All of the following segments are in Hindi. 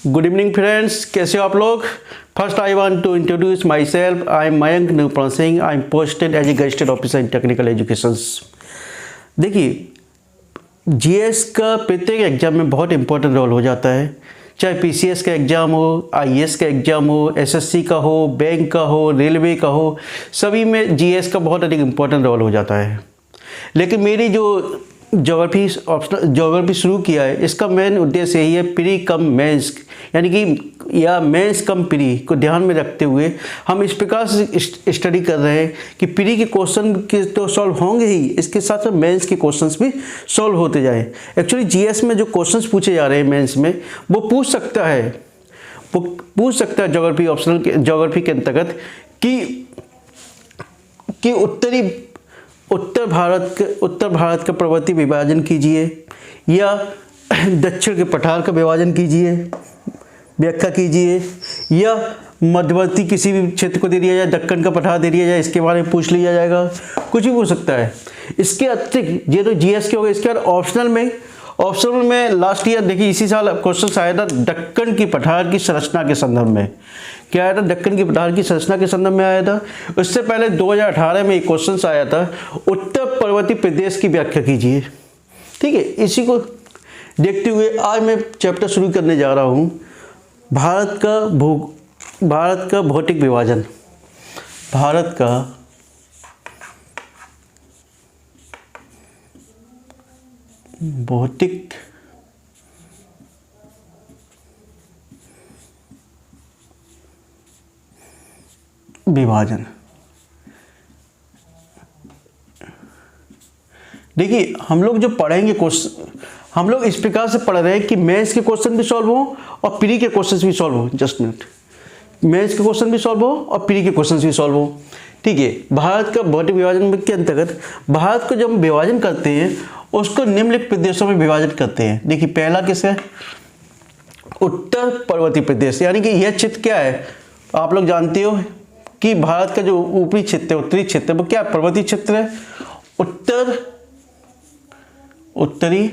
गुड इवनिंग फ्रेंड्स, कैसे हो आप लोग। First I want to introduce myself. I am Mayank Nirupan Singh. I am posted as a gazetted officer in technical educations. देखिए, जीएस का प्रत्येक एग्जाम में बहुत इंपॉर्टेंट रोल हो जाता है, चाहे पीसीएस का एग्ज़ाम हो, आईएएस का एग्ज़ाम हो, एसएससी का हो, बैंक का हो, रेलवे का हो, सभी में जीएस का बहुत अधिक इम्पोर्टेंट रोल हो जाता है। लेकिन मेरी जो ज्योग्राफी शुरू किया है, इसका मेन उद्देश्य यही है, प्री कम मेंस, यानी कि या मेंस कम प्री को ध्यान में रखते हुए हम इस प्रकार से स्टडी कर रहे हैं कि प्री के क्वेश्चन के तो सॉल्व होंगे ही, इसके साथ साथ मेंस के क्वेश्चंस भी सॉल्व होते जाएं। एक्चुअली जीएस में जो क्वेश्चंस पूछे जा रहे हैं मेंस में, वो पूछ सकता है ज्योग्राफी ऑप्शनल के ज्योग्राफी के अंतर्गत कि उत्तर भारत का पर्वतीय विभाजन कीजिए, या दक्षिण के पठार का विभाजन कीजिए, व्याख्या कीजिए, या मध्यवर्ती किसी भी क्षेत्र को दे दिया जाए, दक्कन का पठार दे दिया जाए, इसके बारे में पूछ लिया जाएगा, कुछ भी पूछ सकता है। इसके अतिरिक्त ये तो जीएस के हो गए। इसके बाद ऑप्शनल में लास्ट ईयर देखिए, इसी साल क्वेश्चन आया था दक्कन की पठार की संरचना के संदर्भ में। क्या आया था? दक्कन की पठार की संरचना के संदर्भ में आया था। उससे पहले 2018 में एक क्वेश्चन आया था, उत्तर पर्वतीय प्रदेश की व्याख्या कीजिए। ठीक है, इसी को देखते हुए आज मैं चैप्टर शुरू करने जा रहा हूँ, भारत का भौतिक विभाजन। भारत का भौतिक विभाजन। देखिए, हम लोग जो पढ़ेंगे क्वेश्चन, हम लोग इस प्रकार से पढ़ रहे हैं कि मेंस के क्वेश्चन भी सॉल्व हो और प्री के क्वेश्चन भी सॉल्व हो। जस्ट मिनट, मेंस के क्वेश्चन भी सॉल्व हो और प्री के क्वेश्चन भी सॉल्व हो। ठीक है, भारत का भौतिक विभाजन के अंतर्गत भारत को जब हम विभाजन करते हैं, उसको निम्नलिखित प्रदेशों में विभाजित करते हैं। देखिए, पहला किस है? उत्तर पर्वतीय प्रदेश, यानी कि यह क्षेत्र क्या है, आप लोग जानते हो कि भारत का जो ऊपरी क्षेत्र है, उत्तरी क्षेत्र है, वो क्या पर्वतीय क्षेत्र है। उत्तरी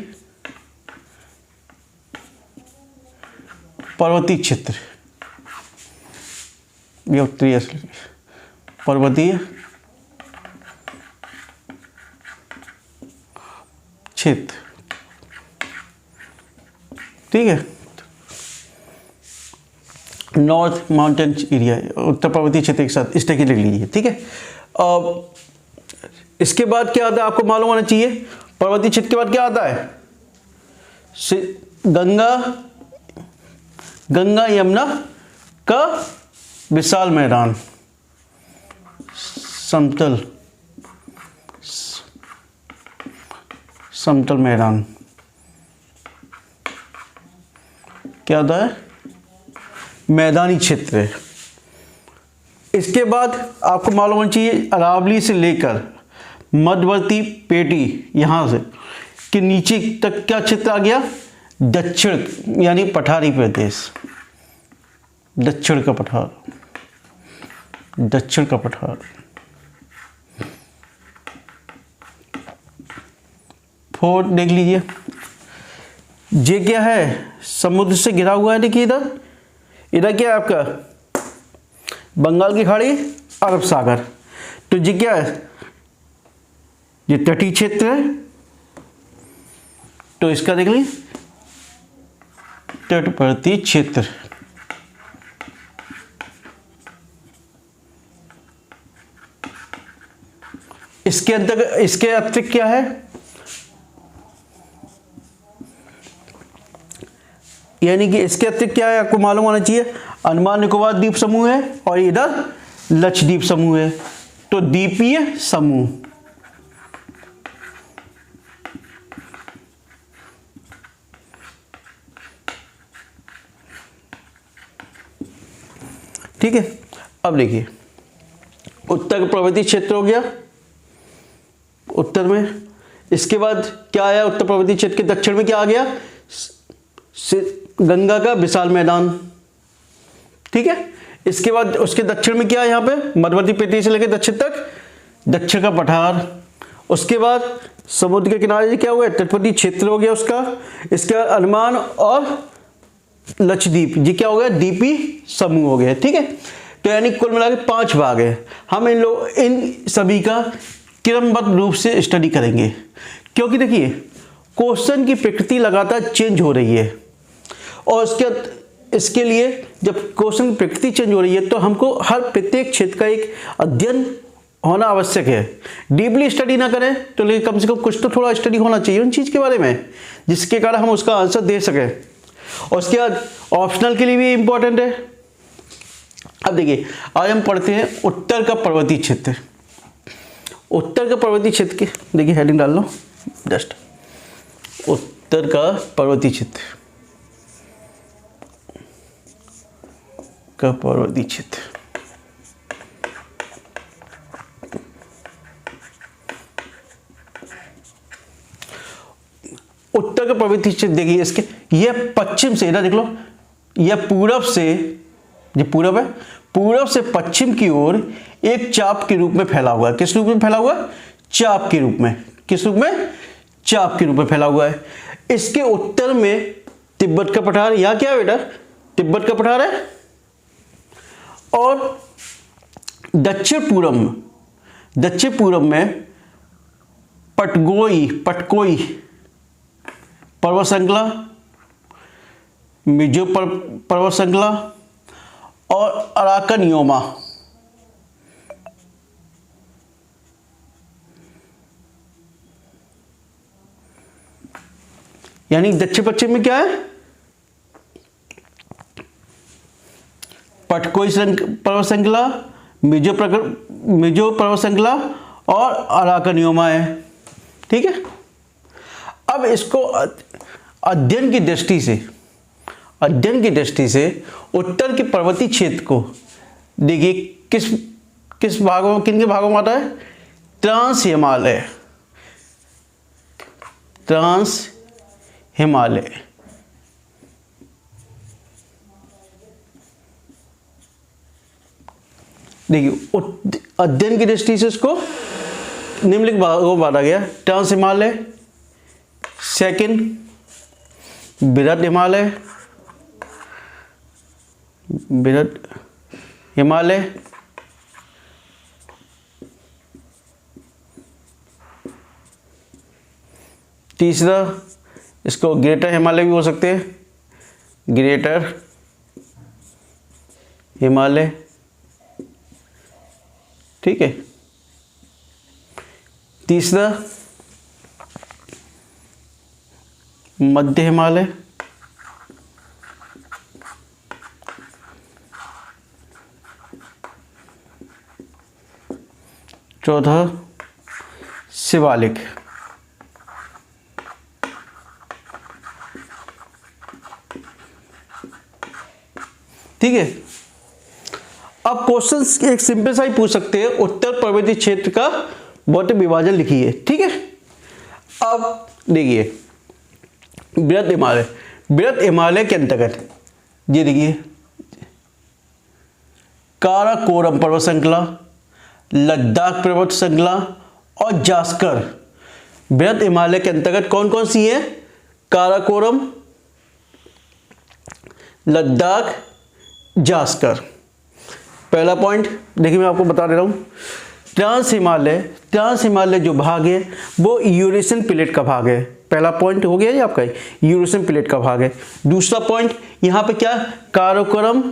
पर्वतीय क्षेत्र, ये उत्तरी पर्वतीय क्षेत्र। ठीक है, नॉर्थ माउंटेन एरिया, उत्तर पर्वतीय क्षेत्र के साथ इस तरह की लिख लीजिए। ठीक है, इसके बाद क्या आता है आपको मालूम होना चाहिए। पर्वतीय क्षेत्र के बाद क्या आता है? गंगा यमुना का विशाल मैदान, समतल मैदान क्या आता है? मैदानी क्षेत्र है। इसके बाद आपको मालूम होना चाहिए, अरावली से लेकर मध्यवर्ती पेटी, यहां से कि नीचे तक क्या क्षेत्र आ गया? दक्षिण, यानी पठारी प्रदेश, दक्षिण का पठार। फोर देख लीजिए, ये क्या है? समुद्र से घिरा हुआ है। देखिए, इधर क्या है आपका? बंगाल की खाड़ी, अरब सागर। तो ये क्या है? ये तटीय क्षेत्र है। तो इसका देख लीजिए, तटवर्ती क्षेत्र। इसके अतिरिक्त क्या है? यानी कि इसके अतिरिक्त क्या है आपको मालूम होना चाहिए, अंडमान निकोबार द्वीप समूह है और इधर लक्षद्वीप समूह है। तो द्वीपीय समूह, ठीक है। अब देखिए, उत्तर पर्वतीय क्षेत्र हो गया उत्तर में। इसके बाद क्या आया? उत्तर पर्वतीय क्षेत्र के दक्षिण में क्या आ गया? गंगा का विशाल मैदान। ठीक है, इसके बाद उसके दक्षिण में क्या है? यहाँ पे मध्यवर्ती पेटी से लेकर दक्षिण तक दक्षिण का पठार। उसके बाद समुद्र के किनारे क्या हुआ? तटवर्ती क्षेत्र हो गया उसका। इसके बाद अंडमान और लक्षद्वीप, ये क्या हो गया, द्वीपी समूह हो गया, ठीक है। तो यानी कुल मिला के 5 भाग है। हम इन सभी का क्रमबद्ध रूप से स्टडी करेंगे, क्योंकि देखिए क्वेश्चन की प्रकृति लगातार चेंज हो रही है, और इसके लिए जब क्वेश्चन की प्रकृति चेंज हो रही है तो हमको हर प्रत्येक क्षेत्र का एक अध्ययन होना आवश्यक है। डीपली स्टडी ना करें तो लेकिन कम से कम कुछ तो थोड़ा स्टडी होना चाहिए उन चीज़ के बारे में, जिसके कारण हम उसका आंसर दे सकें। और उसके बाद ऑप्शनल के लिए भी इम्पोर्टेंट है। अब देखिए आज हम पढ़ते हैं उत्तर का पर्वतीय क्षेत्र। उत्तर का पर्वतीय क्षेत्र के देखिए हेडिंग डाल लो जस्ट, उत्तर का पर्वतीय क्षेत्र का पर्वतीय क्षेत्र। उत्तर का पर्वतीय क्षेत्र देखिए, इसके यह पश्चिम से ना देख लो, यह पूरब से, ये पूरब है, पूरब से पश्चिम की ओर एक चाप के रूप में फैला हुआ है। किस रूप में फैला हुआ है, चाप के रूप में। किस रूप में, चाप के रूप में फैला हुआ है। इसके उत्तर में तिब्बत का पठार, यहां क्या है बेटा, तिब्बत का पठार है, और दक्षिण पूर्व में पटकोई पर्वत श्रृंखला, मिजो पर्वत श्रृंखला और अराकनियोमा। यानी दक्षिण पश्चिम में क्या है, पटकोई पर्वत श्रृंखला, मिजो पर्वत श्रृंखला और अराकनियोमा है, ठीक है। अब इसको अध्ययन की दृष्टि से उत्तर के पर्वतीय क्षेत्र को देखिए किस भागों में, किन के भागों में आता है, ट्रांस हिमालय। देखिए अध्ययन की दृष्टि से इसको निम्नलिखित भागों में बांटा गया, ट्रांस हिमालय, सेकंड बृहद हिमालय, तीसरा इसको ग्रेटर हिमालय भी हो सकते हैं, ग्रेटर हिमालय, ठीक है। तीसरा मध्य हिमालय, चौथा शिवालिक, ठीक है। अब क्वेश्चन एक सिंपल सा ही पूछ सकते हैं, उत्तर पर्वतीय क्षेत्र का भौतिक विभाजन लिखिए, ठीक है। अब देखिए बृहद हिमालय के अंतर्गत ये देखिए काराकोरम पर्वत श्रृंखला, लद्दाख पर्वत श्रृंखला और जास्कर। बृहद हिमालय के अंतर्गत कौन कौन सी है, काराकोरम, लद्दाख, जास्कर। पहला पॉइंट देखिए मैं आपको बता दे रहा हूँ, ट्रांस हिमालय जो भाग है वो यूरेशियन प्लेट का भाग है। पहला पॉइंट हो गया ये आपका, यूरेशियन प्लेट का भाग है। दूसरा पॉइंट यहाँ पे क्या, काराकोरम,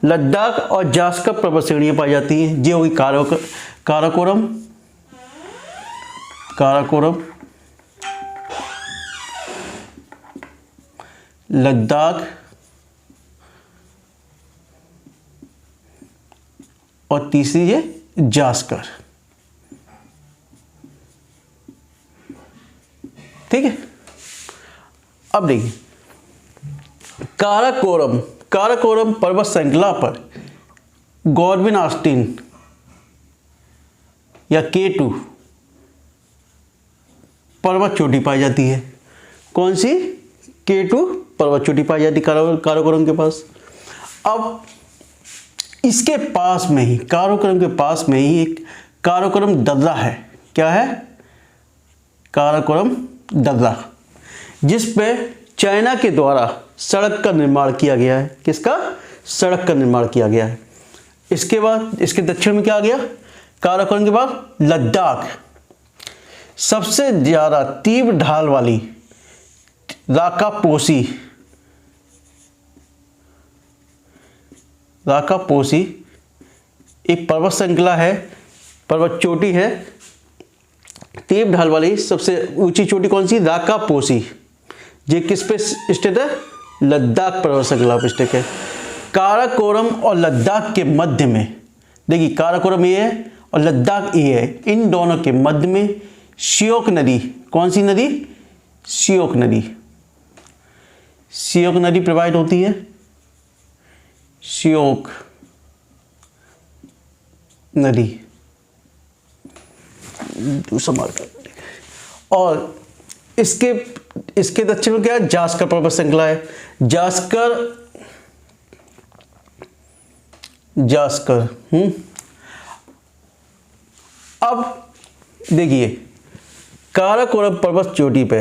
लद्दाख और जास्कर पर्वत श्रेणियाँ पाई जाती हैं। ये होगी काराकोरम, लद्दाख और तीसरी है जास्कर, ठीक है। अब देखिए काराकोरम पर्वत श्रृंखला पर गॉडविन ऑस्टिन या K2 पर्वत चोटी पाई जाती है। कौन सी, K2 पर्वत चोटी पाई जाती काराकोरम के पास। अब इसके पास में ही, काराकोरम के पास में ही एक काराकोरम दर्रा है। क्या है, काराकोरम दर्रा, जिस पे चाइना के द्वारा सड़क का निर्माण किया गया है। किसका? सड़क का निर्माण किया गया है। इसके बाद इसके दक्षिण में क्या आ गया? काराकोरम के बाद लद्दाख। सबसे ज़्यादा तीव्र ढाल वाली राकापोसी एक पर्वत श्रृंखला है, पर्वत चोटी है। तीव्र ढाल वाली सबसे ऊंची चोटी कौन सी? राकापोसी। ये किस पे स्थित है? लद्दाख पर्वत श्रृंखला पर स्थित है। काराकोरम और लद्दाख के मध्य में, देखिए काराकोरम ये है और लद्दाख ये है, इन दोनों के मध्य में श्योक नदी, कौन सी नदी? श्योक नदी। श्योक नदी प्रवाहित होती है। श्योक नदी और इसके दक्षिण में क्या है? जास्कर पर्वत श्रृंखला है। जास्कर अब देखिए काराकोरम पर्वत चोटी पे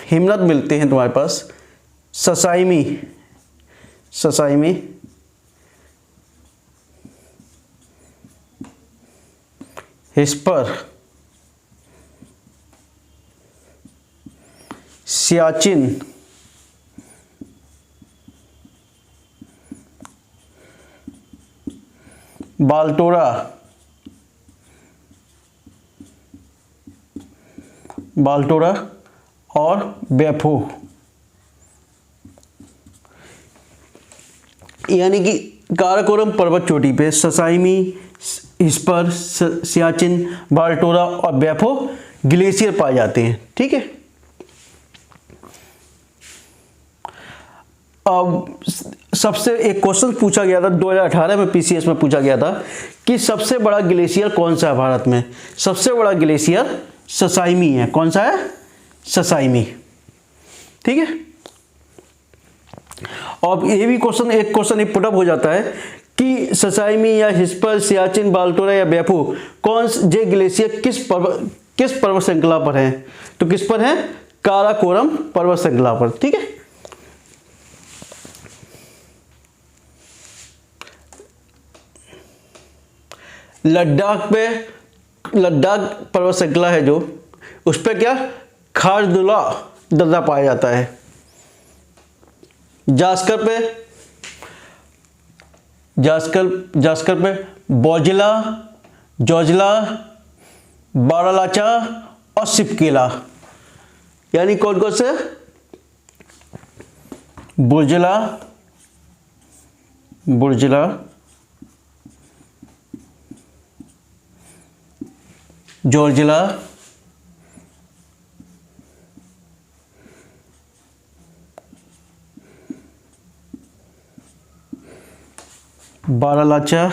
हिमनद मिलते हैं तुम्हारे पास ससाइमी, हिस्पर, सियाचिन, बाल्टोरा और बेफो। यानी कि काराकोरम पर्वत चोटी पे ससाइमी, हिस्पर, सियाचिन, बाल्टोरा और बेफो ग्लेशियर पाए जाते हैं। ठीक है। अब सबसे एक क्वेश्चन पूछा गया था 2018 में, पीसीएस में पूछा गया था कि सबसे बड़ा ग्लेशियर कौन सा है भारत में? सबसे बड़ा ग्लेशियर ससाइमी है। कौन सा है? ससाइमी। ठीक है। और ये भी एक क्वेश्चन पुटअप हो जाता है कि ससाइमी या हिस्पर, सियाचिन, बाल्टोरा या बेफो कौन जे ग्लेशियर किस पर्वत श्रृंखला पर है? तो किस पर है? काराकोरम पर्वत श्रृंखला पर। ठीक है। लद्दाख पर्वत श्रृंखला है जो, उस पर क्या? खारदुला दर्रा पाया जाता है। जास्कर पे बोजिला, जोजिला, बारालाचा और सिपकेला। यानी कौन कौन से? बुर्जिला, जोर्जिला, बारालाचा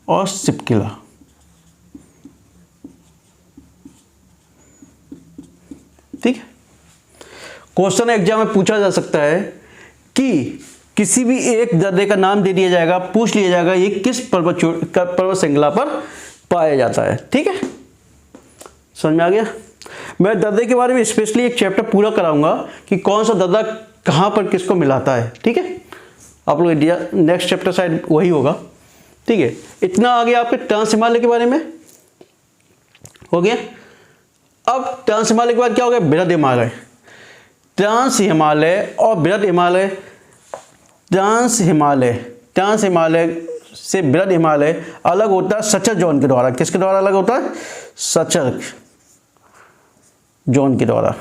और सिपकिला। ठीक है। क्वेश्चन एग्जाम में पूछा जा सकता है कि किसी भी एक दर्रे का नाम दे दिया जाएगा, पूछ लिया जाएगा ये किस पर्वत श्रृंखला पर पाया जाता है। ठीक है, समझ में आ गया। मैं दर्रे के बारे में स्पेशली एक चैप्टर पूरा कराऊंगा कि कौन सा दर्रा कहाँ पर किसको मिलाता है। ठीक है, आप लोग नेक्स्ट चैप्टर शायद वही होगा। ठीक है, इतना आगे आपके ट्रांस हिमालय के बारे में हो गया। अब ट्रांस हिमालय के बाद क्या हो गया? बृहद हिमालय। ट्रांस हिमालय और बृहद हिमालय। ट्रांस हिमालय से बृहद हिमालय अलग होता है सचर जोन के द्वारा। किसके द्वारा अलग होता है? सचर जोन के द्वारा।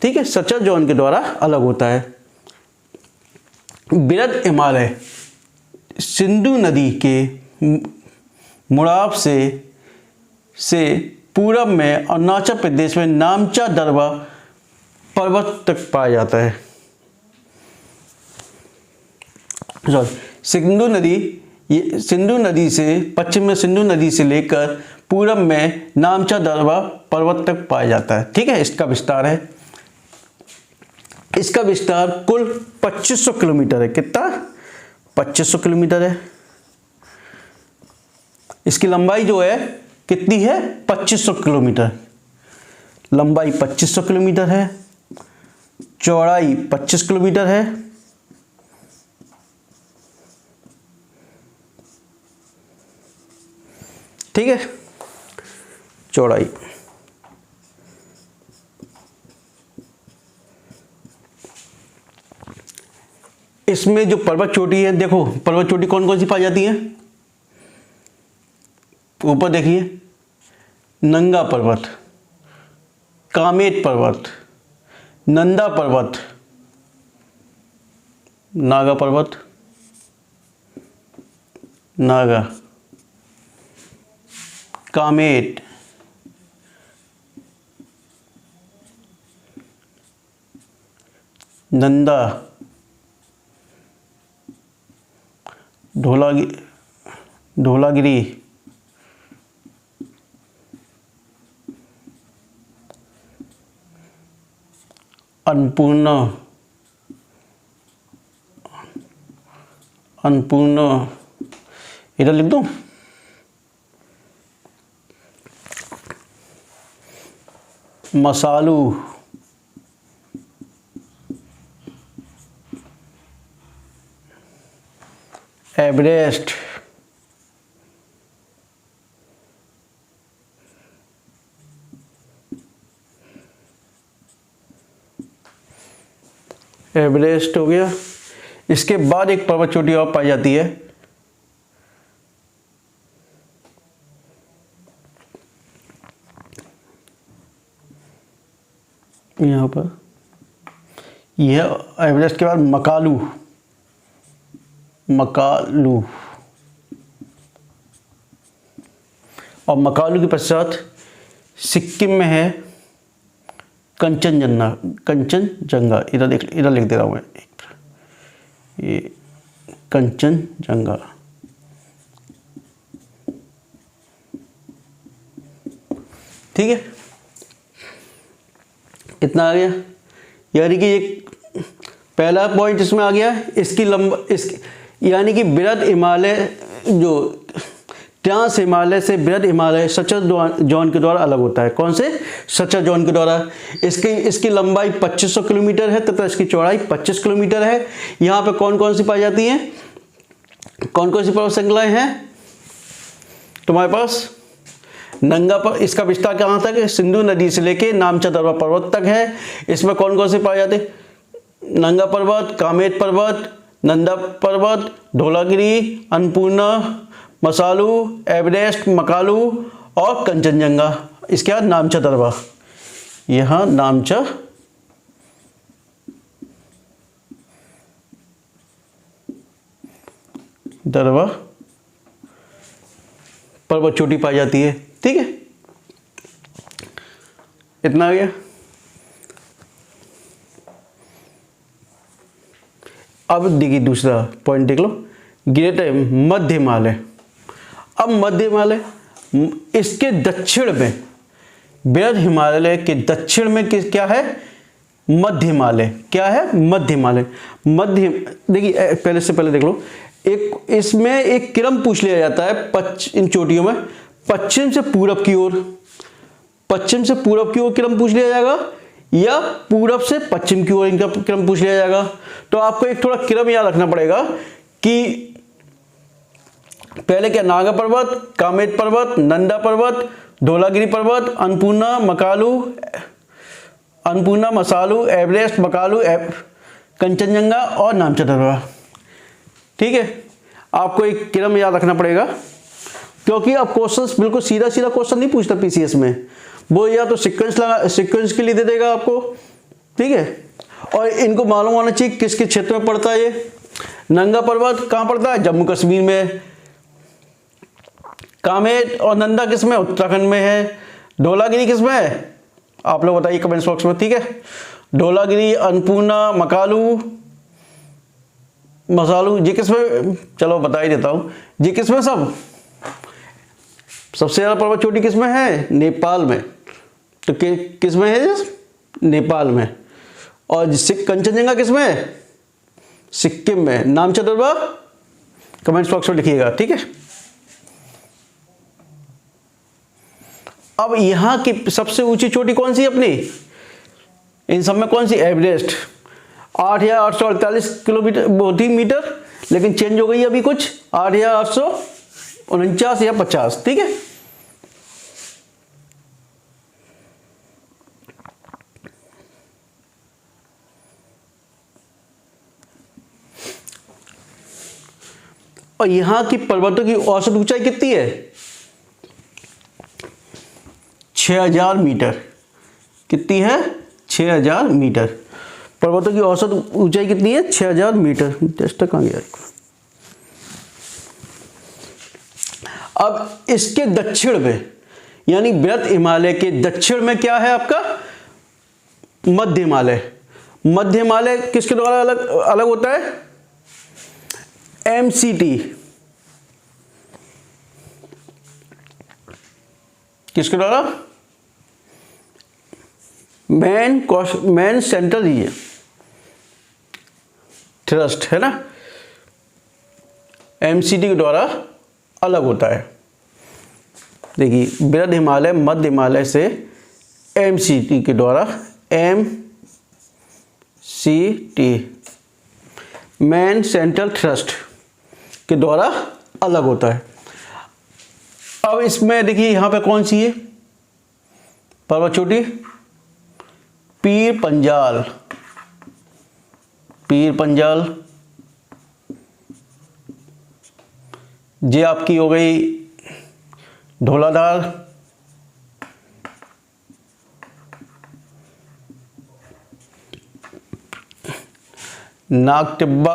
ठीक है, सचर जोन के द्वारा अलग होता है। बृहद हिमालय सिंधु नदी के मुड़ाव से पूरब में अरुणाचल प्रदेश में नामचा दरबा पर्वत तक पाया जाता है। सिंधु नदी से पश्चिम में सिंधु नदी से लेकर पूरब में नामचा दरबा पर्वत तक पाया जाता है। ठीक है, इसका विस्तार है। इसका विस्तार कुल 2500 किलोमीटर है। कितना? 2500 किलोमीटर है। इसकी लंबाई जो है कितनी है, 2500 किलोमीटर। लंबाई 2500 किलोमीटर है, चौड़ाई 25 किलोमीटर है। ठीक है, चौड़ाई। इसमें जो पर्वत चोटी है, देखो पर्वत चोटी कौन कौन सी पाई जाती है, ऊपर देखिए, नंगा पर्वत, कामेट पर्वत, नंदा पर्वत, नागा पर्वत, नागा, कामेट, नंदा, ढोलागिरी, अन्नपूर्णा, इधर लिख दूं, मसालू, एवरेस्ट, एवरेस्ट हो गया। इसके बाद एक पर्वत चोटी और पाई जाती है, यहाँ पर, यह एवरेस्ट के बाद मकालू, और मकालू के पश्चात सिक्किम में है कंचनजंगा। इधर लिख दे रहा हूँ मैं, ये कंचनजंगा। ठीक है, इतना आ गया। यानी कि एक पहला पॉइंट इसमें आ गया, यानी कि बृहद हिमालय जो ट्रांस हिमालय से बृहद हिमालय सचर जोन के द्वारा अलग होता है। कौन से? सचर जोन के द्वारा। इसकी लंबाई 2500 किलोमीटर है तथा इसकी चौड़ाई 25 किलोमीटर है। यहाँ पे कौन कौन सी पाई जाती हैं, कौन कौन सी पर्वत श्रृंखलाएं हैं तुम्हारे पास? नंगा पर, इसका विस्तार कहाँ तक है? सिंधु नदी से लेके नामचा दर्वा पर्वत तक है। इसमें कौन कौन से पाए जाते? नंगा पर्वत, कामेट पर्वत, नंदा पर्वत, ढोलागिरी, अन्नपूर्णा, मसालू, एवरेस्ट, मकालू और कंचनजंगा। इसके बाद नामचा दर्वा, यहाँ नामचा दर्वा पर्वत चोटी पाई जाती है। ठीक है, इतना आ गया। अब देखिए दूसरा पॉइंट देख लो, ग्रेटर मध्य हिमालय। अब मध्य हिमालय, इसके दक्षिण में, बृहद हिमालय के दक्षिण में क्या है? मध्य हिमालय। क्या है? मध्य हिमालय। देखिए पहले से पहले देख लो, एक इसमें एक क्रम पूछ लिया जाता है इन चोटियों में, पश्चिम से पूरब की ओर, पश्चिम से पूरब की ओर क्रम पूछ लिया जाएगा या पूरब से पश्चिम की ओर इनका क्रम पूछ लिया जाएगा। तो आपको एक थोड़ा क्रम याद रखना पड़ेगा कि पहले क्या, नागा पर्वत, कामेट पर्वत, नंदा पर्वत, ढोलागिरी पर्वत, अन्नपूर्णा, मसालू, एवरेस्ट, मकालू, कंचनजंगा और नामचा दर्वा। ठीक है, आपको एक क्रम याद रखना पड़ेगा, क्योंकि अब क्वेश्चंस बिल्कुल सीधा सीधा क्वेश्चन नहीं पूछता पीसीएस में, वो या तो सीक्वेंस के लिए दे देगा आपको। ठीक है, और इनको मालूम होना चाहिए किस किस क्षेत्र में पड़ता है। ये नंगा पर्वत कहाँ पड़ता है? जम्मू कश्मीर में। कामेट और नंदा किस में? उत्तराखंड में है। ढोलागिरी किस में है? आप लोग बताइए कमेंट बॉक्स में। ठीक है, ढोलागिरी, अन्नपूर्णा, मकालू, मसालू, जी किस में? चलो बता ही देता हूँ, जी किस में? सबसे ज़्यादा पर्वत चोटी किस में है? नेपाल में। तो किस में है? नेपाल में। और कंचनजंगा किस में है? सिक्किम में। नामचा दर्वा कमेंट बॉक्स में लिखिएगा। ठीक है। अब यहाँ की सबसे ऊंची चोटी कौन सी है अपनी, इन सब में कौन सी, एवरेस्ट 8,848 किलोमीटर मीटर, लेकिन चेंज हो गई अभी कुछ 8,849 या 50, ठीक है। और यहां की पर्वतों की औसत ऊंचाई कितनी है, 6,000 मीटर। कितनी है, 6,000 मीटर। पर्वतों की औसत ऊंचाई कितनी है, 6,000 मीटर। टेस्ट कहाँ गया। अब इसके दक्षिण में, यानी बृहद हिमालय के दक्षिण में क्या है आपका, मध्य हिमालय। मध्य हिमालय किसके द्वारा अलग अलग होता है, MCT। किसके द्वारा, मेन सेंट्रल रीजन थ्रस्ट है ना, MCT के द्वारा अलग होता है। देखिए बृहद हिमालय मध्य हिमालय से MCT के द्वारा, MCT मेन सेंट्रल थ्रस्ट के द्वारा अलग होता है। अब इसमें देखिए यहां पे कौन सी है पर्वत चोटी, पीर पंजाल। पीर पंजाल ये आपकी हो गई धौलाधार, नाग टिब्बा,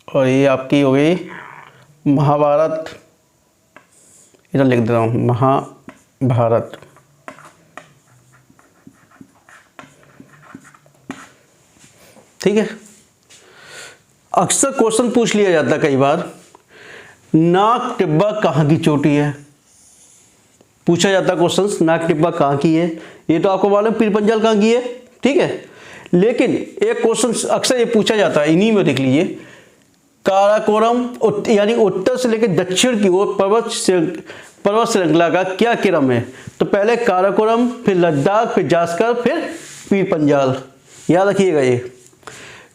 और ये आपकी हो गई महाभारत, इधर लिख दे रहा हूँ महाभारत। ठीक है। अक्सर क्वेश्चन पूछ लिया जाता कई बार, नाग टिब्बा कहाँ की चोटी है, पूछा जाता क्वेश्चन, नाग टिब्बा कहाँ की है। ये तो आपको मालूम पीर पंजाल कहाँ की है, ठीक है। लेकिन एक क्वेश्चन अक्सर ये पूछा जाता है, इन्हीं में देख लीजिए, काराकोरम यानी उत्तर से लेकर दक्षिण की ओर पर्वत श्रृंखला का क्या क्रम है। तो पहले काराकोरम, फिर लद्दाख, फिर जास्कर, फिर पीर पंजाल। याद रखिएगा ये,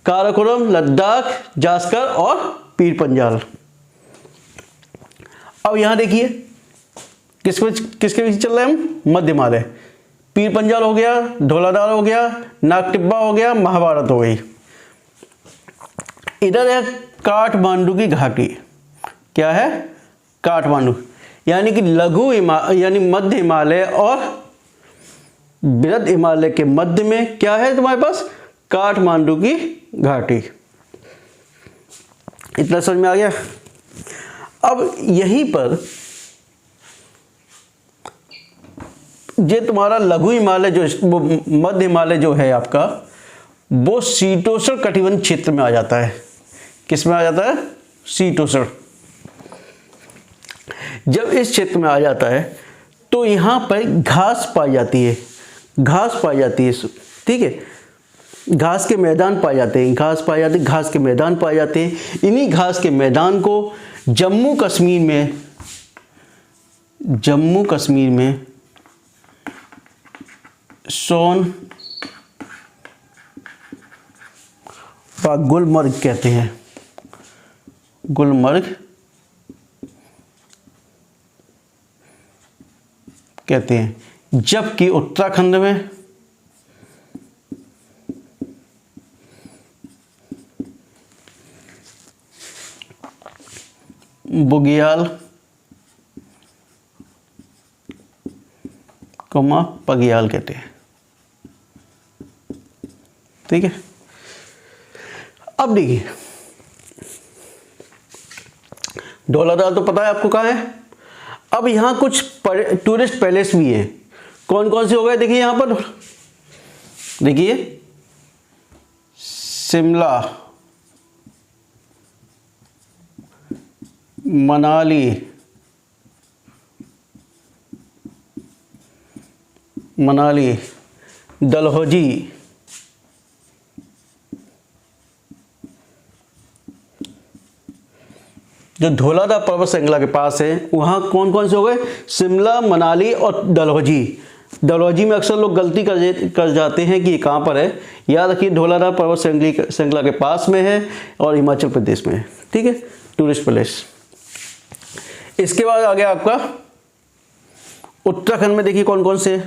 काराकोरम, लद्दाख, जास्कर और पीर पंजाल। अब यहां देखिए किसके बीच चल रहे हैं हम, मध्य हिमालय। पीर पंजाल हो गया, धौलाधार हो गया, नाग टिब्बा हो गया, महाभारत हो गई। इधर है काठमांडू की घाटी। क्या है, काठमांडू, यानी कि यानी मध्य हिमालय और बृहद हिमालय के मध्य में क्या है तुम्हारे पास, काठमांडू की घाटी। इतना समझ में आ गया। अब यहीं पर ये तुम्हारा लघु हिमालय जो मध्य हिमालय जो है आपका, वो शीतोष्ण कटिबंध क्षेत्र में आ जाता है। किस में आ जाता है, शीतोष्ण। जब इस क्षेत्र में आ जाता है तो यहां पर घास पाई जाती है, ठीक है। घास के मैदान पाए जाते हैं, घास के मैदान पाए जाते हैं। इन्हीं घास के मैदान को जम्मू कश्मीर में सोन व गुलमर्ग कहते हैं, गुलमर्ग कहते हैं। जबकि उत्तराखंड में बुग्याल, पगियाल कहते हैं, ठीक है। अब देखिए धौलाधार तो पता है आपको कहाँ है। अब यहां कुछ टूरिस्ट पैलेस भी है। कौन कौन से हो गए, देखिए यहां पर, देखिए शिमला, मनाली, मनाली, डलहौजी, जो धौलाधार पर्वत श्रृंखला के पास है वहाँ कौन कौन से हो गए, शिमला, मनाली और डलहौजी। डलहौजी में अक्सर लोग गलती कर जाते हैं कि ये कहाँ पर है। याद रखिए धौलाधार पर्वत श्रृंखला के पास में है और हिमाचल प्रदेश में है। ठीक है, टूरिस्ट प्लेस। इसके बाद आ गया आपका उत्तराखंड में, देखिए कौन कौन से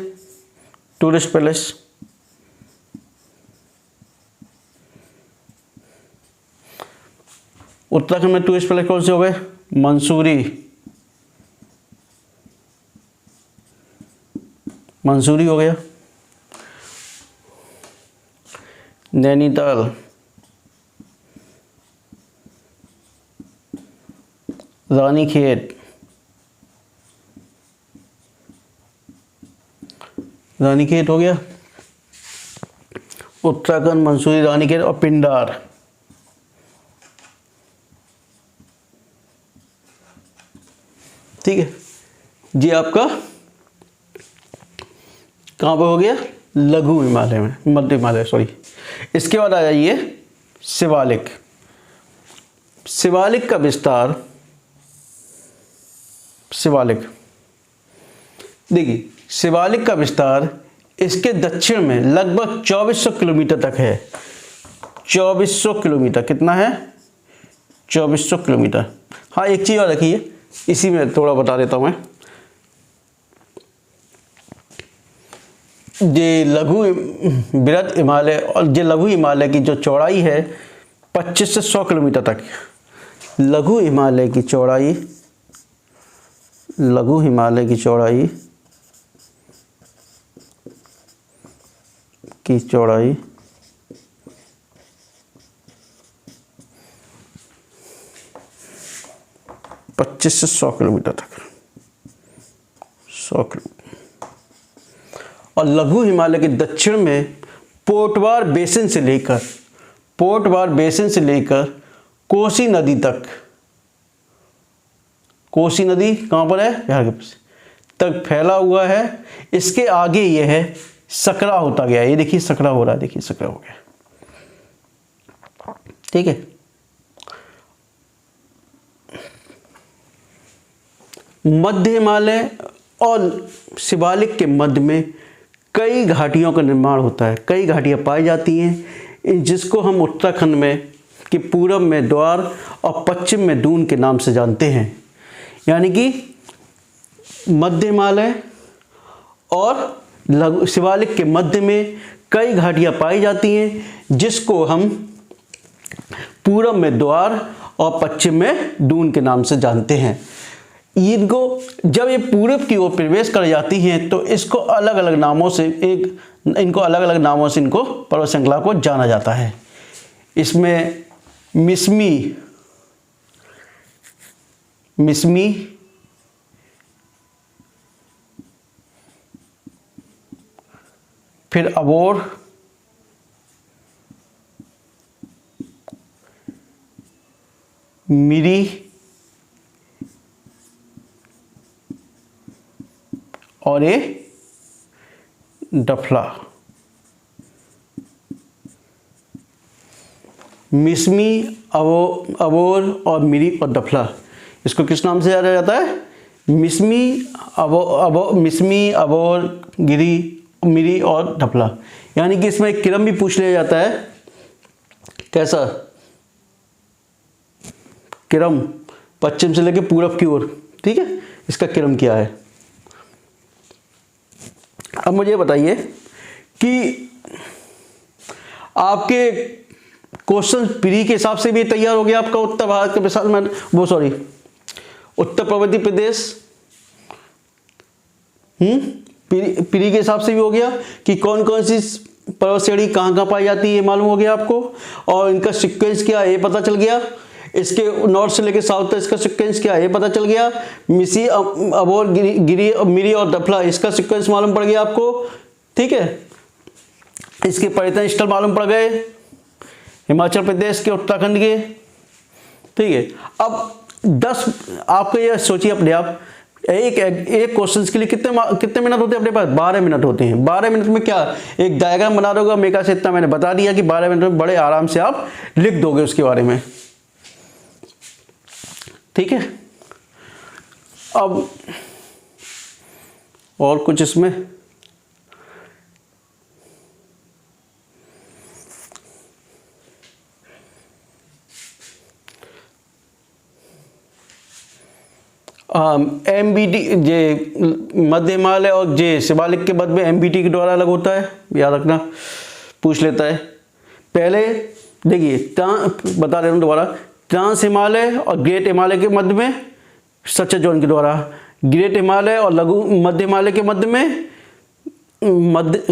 टूरिस्ट प्लेस। उत्तराखंड में टूरिस्ट प्लेस कौन से हो गए, मंसूरी, मंसूरी हो गया, नैनीताल, रानीखेत, रानीखेत हो गया, उत्तराखंड, मंसूरी, रानीखेत और पिंडार। ठीक है जी, आपका कहाँ पर हो गया, लघु हिमालय में, मध्य हिमालय सॉरी। इसके बाद आ जाइए शिवालिक। शिवालिक का विस्तार, शिवालिक देखिए, शिवालिक का विस्तार इसके दक्षिण में लगभग 2400 किलोमीटर तक है। 2400 किलोमीटर, कितना है, 2400 किलोमीटर। हाँ एक चीज़ और रखिए, इसी में थोड़ा बता देता हूँ मैं। ये लघु बृहद हिमालय और ये लघु हिमालय की जो चौड़ाई है 25 से 100 किलोमीटर तक। लघु हिमालय की चौड़ाई, लघु हिमालय की चौड़ाई की चौड़ाई 25 से 100 किलोमीटर तक, 100 किलोमीटर। और लघु हिमालय के दक्षिण में पोटवार बेसिन से लेकर कोसी नदी तक, कोसी नदी कहाँ पर है, यहाँ के पास तक फैला हुआ है। इसके आगे यह है सकरा होता गया, ये देखिए सकरा हो रहा है, देखिए सकरा हो गया। ठीक है, मध्य हिमालय और शिवालिक के मध्य में कई घाटियों का निर्माण होता है, कई घाटियाँ पाई जाती हैं, जिसको हम उत्तराखंड में कि पूरब में द्वार और पश्चिम में दून के नाम से जानते हैं। यानी कि मध्य हिमालय और शिवालिक के मध्य में कई घाटियाँ पाई जाती हैं, जिसको हम पूरब में द्वार और पश्चिम में दून के नाम से जानते हैं। इनको जब ये पूरब की ओर प्रवेश कर जाती हैं तो इसको अलग अलग नामों से इनको पर्वत श्रृंखला को जाना जाता है। इसमें मिसमी, फिर अबोर, मिरी और ये डफला। मिसमी, अबोर और मिरी और डफला, इसको किस नाम से जाना जाता है, मिसमी, अबोर, गिरी, मिरी और डफला। यानी कि इसमें एक क्रम भी पूछ लिया जाता है, कैसा क्रम, पश्चिम से लेकर पूरब की ओर। ठीक है, इसका क्रम क्या है। अब मुझे बताइए कि आपके क्वेश्चन प्री के हिसाब से भी तैयार हो गया आपका उत्तर भारत के विशाल में उत्तर पर्वतीय प्रदेश, प्री के हिसाब से भी हो गया कि कौन कौन सी पर्वत श्रेणी कहाँ कहाँ पाई जाती है, मालूम हो गया आपको, और इनका सीक्वेंस क्या है ये पता चल गया। इसके नॉर्थ से लेकर साउथ तक इसका सीक्वेंस क्या है ये पता चल गया। मिसी, अबोर, गिरी, मिरी और डफला, इसका सीक्वेंस मालूम पड़ गया आपको। ठीक है, इसके पर्यटन स्थल मालूम पड़ गए, हिमाचल प्रदेश के, उत्तराखंड के। ठीक है, अब 10 आपको ये सोचिए अपने आप एक एक क्वेश्चन के लिए कितने मिनट होते हैं अपने पास? 12 मिनट होते हैं। 12 मिनट में क्या एक डायग्राम बना दोगे मेगा से, इतना मैंने बता दिया कि 12 मिनट में बड़े आराम से आप लिख दोगे उसके बारे में। ठीक है, अब और कुछ इसमें MBT जे मध्य हिमालय और जे शिवालिक के मध्य में MBT के द्वारा अलग होता है, याद रखना, पूछ लेता है। पहले देखिए बता रहा हूँ दोबारा, ट्रांस हिमालय और ग्रेट हिमालय के मध्य में स्ट्रक्चर जोन के द्वारा, ग्रेट हिमालय और लघु मध्य हिमालय के मध्य में मध्य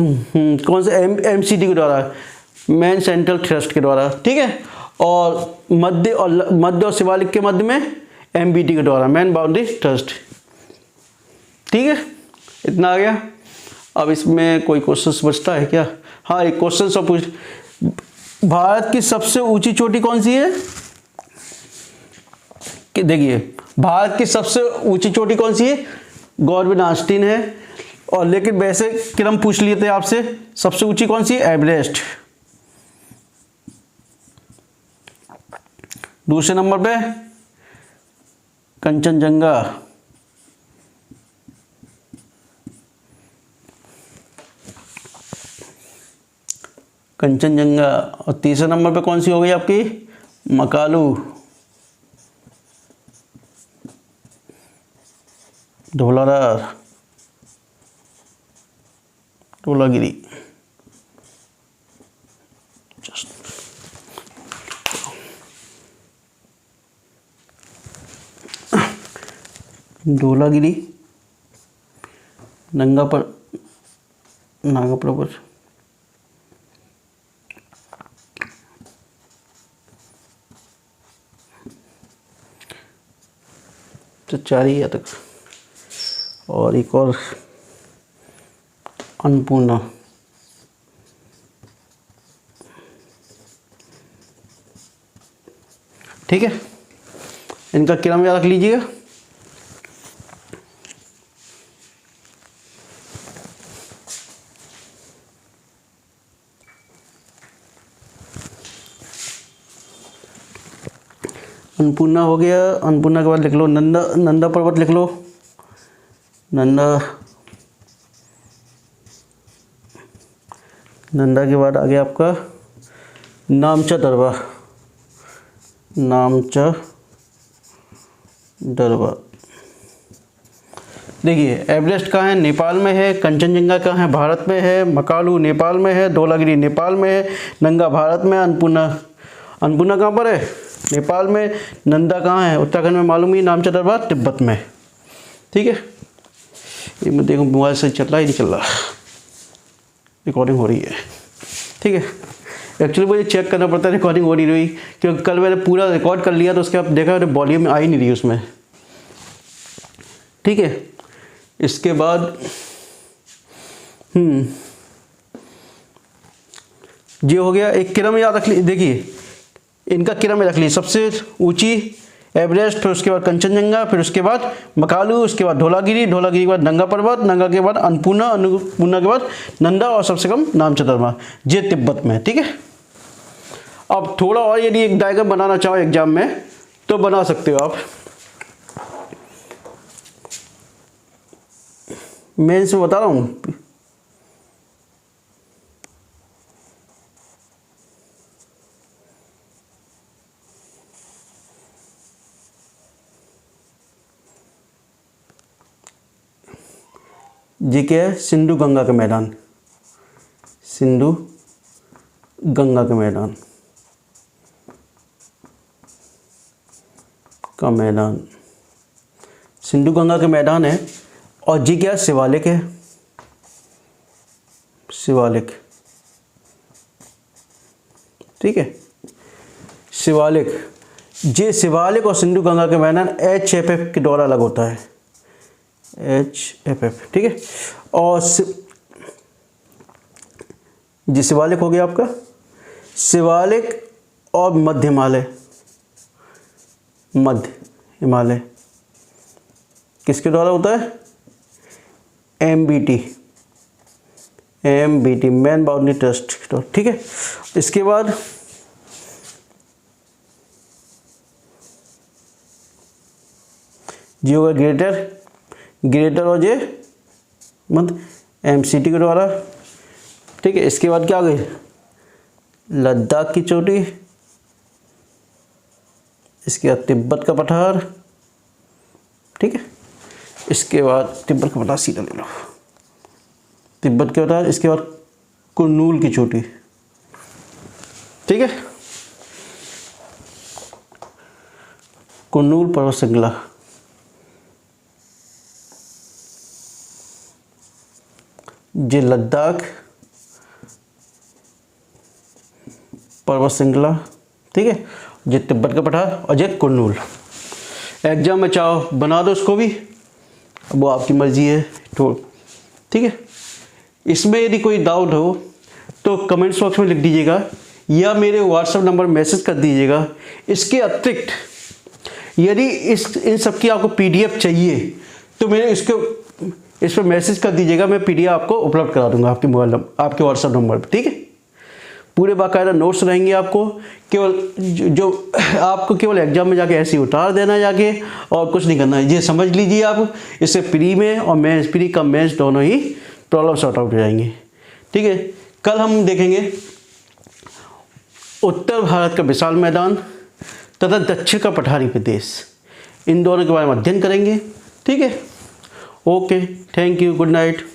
कौन सा MCT के द्वारा, मेन सेंट्रल थ्रस्ट के द्वारा। ठीक है, और मध्य और शिवालिक के मध्य में MBT के द्वारा, मेन बाउंड्री थ्रस्ट। ठीक है, इतना आ गया। अब इसमें कोई क्वेश्चन बचता है क्या? हाँ, एक क्वेश्चन सब पूछ, भारत की सबसे ऊंची चोटी कौन सी है? कि देखिए, भारत की सबसे ऊंची चोटी कौन सी है? गॉर्डविन आस्टीन है। और लेकिन वैसे क्रम पूछ लिए थे आपसे, सबसे ऊंची कौन सी है? एवरेस्ट। दूसरे नंबर पे कंचनजंगा। कंचनजंगा। और तीसरे नंबर पे कौन सी हो गई आपकी? मकालू, धौलागिरी। धौलागिरी, नागा पर्वत, तो 4 ही तक। और एक और अन्नपूर्णा। ठीक है, इनका क्रम याद रख लीजिएगा। अन्नपूर्णा हो गया। अन्नपूर्णा के बाद लिख लो नंदा पर्वत लिख लो। नंदा के बाद आ गया आपका नामचा दरबा। देखिए, एवरेस्ट कहाँ है? नेपाल में है। कंचनजंगा कहाँ है? भारत में है। मकालू नेपाल में है। धौलागिरी नेपाल में है। नंगा भारत में। अन्नपूर्णा कहाँ पर है? नेपाल में। नंदा कहाँ है? उत्तराखंड में, मालूम ही। नामचा दरबा तिब्बत में। ठीक है, ये मैं देखो मोबाइल से चल रहा है, नहीं चल रहा, रिकॉर्डिंग हो रही है। ठीक है, एक्चुअली मुझे चेक करना पड़ता है रिकॉर्डिंग हो नहीं रही, क्योंकि कल मैंने पूरा रिकॉर्ड कर लिया तो उसके बाद देखा वॉल्यूम आ ही नहीं रही उसमें। ठीक है, इसके बाद ये हो गया। एक क्रम याद रख ली, देखिए इनका क्रम रख ली। सबसे ऊंची एवरेस्ट, फिर उसके बाद कंचनजंगा, फिर उसके बाद मकालू, उसके बाद धौलागिरी, धौलागिरी के बाद नंगा पर्वत, नंगा के बाद अन्नपूर्णा, अन्नपूर्णा के बाद नंदा, और सबसे कम नामचा दरबा, ये तिब्बत में। ठीक है, अब थोड़ा और यदि एक डायग्राम बनाना चाहो एग्जाम में तो बना सकते हो आप। मैं इनसे बता रहा हूँ। ये क्या है? सिंधु गंगा का मैदान। सिंधु गंगा के मैदान का मैदान, सिंधु गंगा के मैदान है। और जी क्या? शिवालिक है। शिवालिक, ठीक है, शिवालिक। ये शिवालिक और सिंधु गंगा के मैदान HFF के द्वारा अलग होता है। HFF, ठीक है। और जी शिवालिक हो गया आपका। शिवालिक और मध्य हिमालय किसके द्वारा होता है? MBT, मैन बाउंड्री टेस्ट, ठीक है। इसके बाद जी होगा ग्रेटर और जे मतलब MCT के द्वारा, ठीक है। इसके बाद क्या आ गई? लद्दाख की चोटी, इसके बाद तिब्बत का पठार, ठीक है। इसके बाद तिब्बत का पठार सीधा ले लो, तिब्बत के पठार। इसके बाद कुर्नूल की चोटी, ठीक है, कुर्नूल पर्वत श्रृंखला, जे लद्दाख पर्वत श्रृंखला, ठीक है, जे तिब्बत का पठार और जे कुर्नूल। एग्जाम में चाहो बना दो उसको भी, वो आपकी मर्जी है, तो ठीक है। इसमें यदि कोई डाउट हो तो कमेंट्स बॉक्स में लिख दीजिएगा या मेरे व्हाट्सएप नंबर मैसेज कर दीजिएगा। इसके अतिरिक्त यदि इन सब की आपको PDF चाहिए तो मेरे इस पर मैसेज कर दीजिएगा, मैं PDF आपको उपलब्ध करा दूंगा आपके मोबाइल नंबर, आपके व्हाट्सएप नंबर पर, ठीक है। पूरे बाकायदा नोट्स रहेंगे आपको, केवल जो आपको केवल एग्जाम में जाके ऐसे ही उतार देना जाके, और कुछ नहीं करना है। ये समझ लीजिए आप, इससे प्री में और मेंस, प्री का मेंस दोनों ही प्रॉब्लम सॉर्ट आउट हो जाएंगे, ठीक है। कल हम देखेंगे उत्तर भारत का विशाल मैदान तथा दक्षिण का पठारी प्रदेश, इन दोनों के बारे में अध्ययन करेंगे, ठीक है। Okay, thank you, good night.